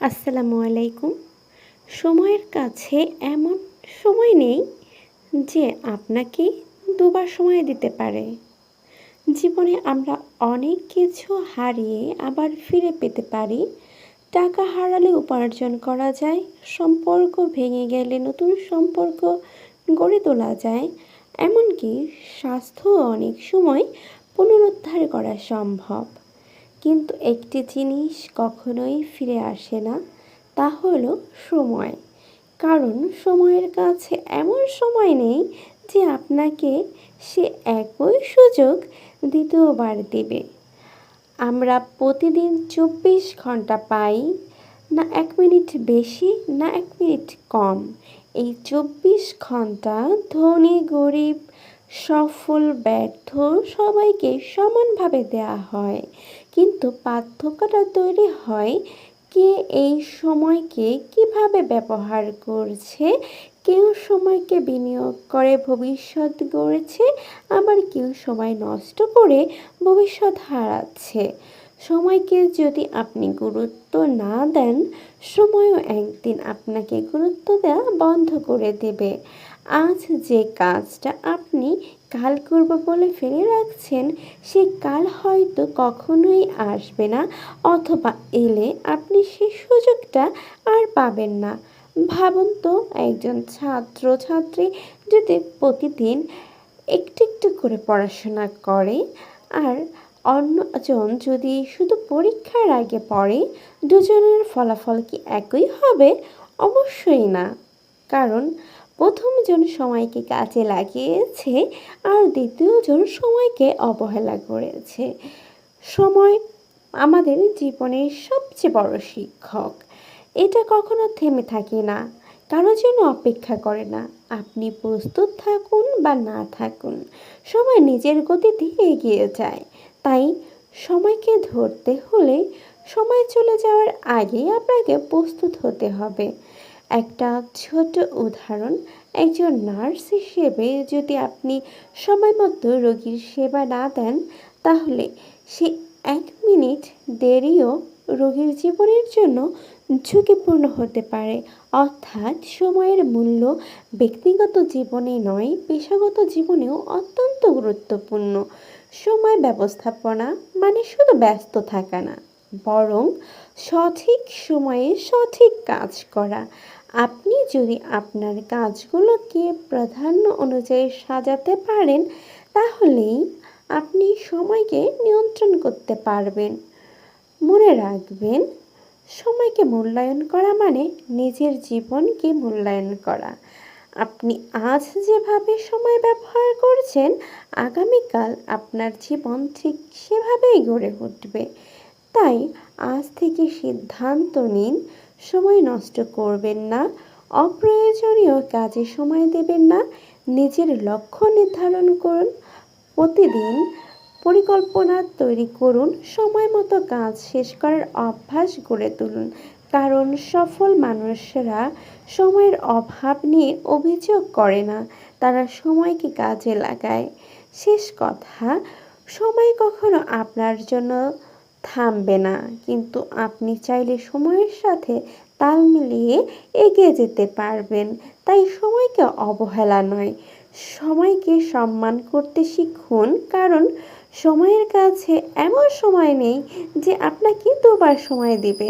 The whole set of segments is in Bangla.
আসসালামু আলাইকুম। সময়ের কাছে এমন সময় নেই যে আপনাকে দুবার সময় দিতে পারে। জীবনে আমরা অনেক কিছু হারিয়ে আবার ফিরে পেতে পারি। টাকা হারালে উপার্জন করা যায়, সম্পর্ক ভেঙে গেলে নতুন সম্পর্ক গড়ে তোলা যায়, এমনকি স্বাস্থ্য অনেক সময় পুনরুদ্ধার করা সম্ভব। কিন্তু একটি জিনিস কখনোই ফিরে আসে না, তা হলো সময়। কারণ সময়ের কাছে এমন সময় নেই যে আপনাকে সে একই সুযোগ দ্বিতীয়বার দেবে। আমরা প্রতিদিন 24 ঘন্টা পাই, না 1 মিনিট বেশি, না 1 মিনিট কম। এই 24 ঘন্টা ধনী গরিব, সফল ব্যর্থ সবাইকে সমানভাবে দেয়া হয়। কিন্তু পার্থক্যটা তৈরি হয় কে এই সময়কে কিভাবে ব্যবহার করছে। কেউ সময়কে বিনিয়োগ করে ভবিষ্যৎ গড়েছে, আবার কেউ সময় নষ্ট করে ভবিষ্যৎ হারাচ্ছে। সময়কে যদি আপনি গুরুত্ব না দেন, সময়ও একদিন আপনাকে গুরুত্ব দেওয়া বন্ধ করে দেবে। আজ যে কাজটা আপনি কাল করব বলে ফেলে রাখছেন, সে কাল হয়তো কখনোই আসবে না, অথবা এলে আপনি সেই সুযোগটা আর পাবেন না। ভাবুন তো, একজন ছাত্র ছাত্রী যদি প্রতিদিন একটু একটু করে পড়াশোনা করে, আর অন্যজন যদি শুধু পরীক্ষার আগে পড়ে, দুজনের ফলাফল কি একই হবে? অবশ্যই না। কারণ প্রথমজন সময়কে কাজে লাগিয়েছে, আর দ্বিতীয়জন সময়কে অবহেলা করেছে। সময় আমাদের জীবনের সবচেয়ে বড় শিক্ষক। এটা কখনো থেমে থাকে না, কারোর জন্য অপেক্ষা করে না। আপনি প্রস্তুত থাকুন বা না থাকুন, সময় নিজের গতিতে এগিয়ে যায়। তাই সময়কে ধরতে হলে সময় চলে যাওয়ার আগেই আপনাকে প্রস্তুত হতে হবে। একটা ছোট উদাহরণ, একজন নার্স হিসেবে যদি আপনি সময় মতো রোগীর সেবা না দেন, তাহলে সে 1 মিনিট দেরিও রোগীর জীবনের জন্য ঝুঁকিপূর্ণ হতে পারে। অর্থাৎ সময়ের মূল্য ব্যক্তিগত জীবনে নয়, পেশাগত জীবনেও অত্যন্ত গুরুত্বপূর্ণ। সময় ব্যবস্থাপনা মানে শুধু ব্যস্ত থাকা না, বরং সঠিক সময়ে সঠিক কাজ করা। আপনি যদি আপনার কাজগুলোকে প্রাধান্য অনুযায়ী সাজাতে পারেন, তাহলেই আপনি সময়কে নিয়ন্ত্রণ করতে পারবেন। মনে রাখবেন, সময়কে মূল্যায়ন করা মানে নিজের জীবনকে মূল্যায়ন করা। আপনি আজ যেভাবে সময় ব্যবহার করছেন, আগামীকাল আপনার জীবন ঠিক সেভাবেই গড়ে উঠবে। তাই আজ থেকে সিদ্ধান্ত নিন, সময় নষ্ট করবেন না, অপ্রয়োজনীয় কাজে সময় দেবেন না। নিজের লক্ষ্য নির্ধারণ করুন, প্রতিদিন পরিকল্পনা তৈরি করুন, সময় মতো কাজ শেষ করার অভ্যাস গড়ে তুলুন। কারণ সফল মানুষেরা সময়ের অভাব নিয়ে অভিযোগ করে না, তারা সময়কে কাজে লাগায়। শেষ কথা, সময় কখনো আপনার জন্য থামবে না, কিন্তু আপনি চাইলে সময়ের সাথে তাল মিলিয়ে এগিয়ে যেতে পারবেন। তাই সময়কে অবহেলা নয়, সময়কে সম্মান করতে শিখুন। কারণ সময়ের কাছে এমন সময় নেই যে আপনাকে দুবার সময় দিবে।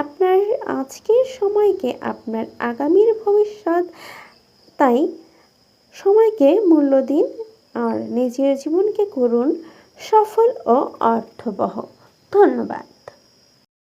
আপনার আজকের সময়কে আপনার আগামীর ভবিষ্যৎ। তাই সময়কে মূল্য দিন, আর নিজের জীবনকে করুন সফল ও অর্থবহ। ধন্যবাদ।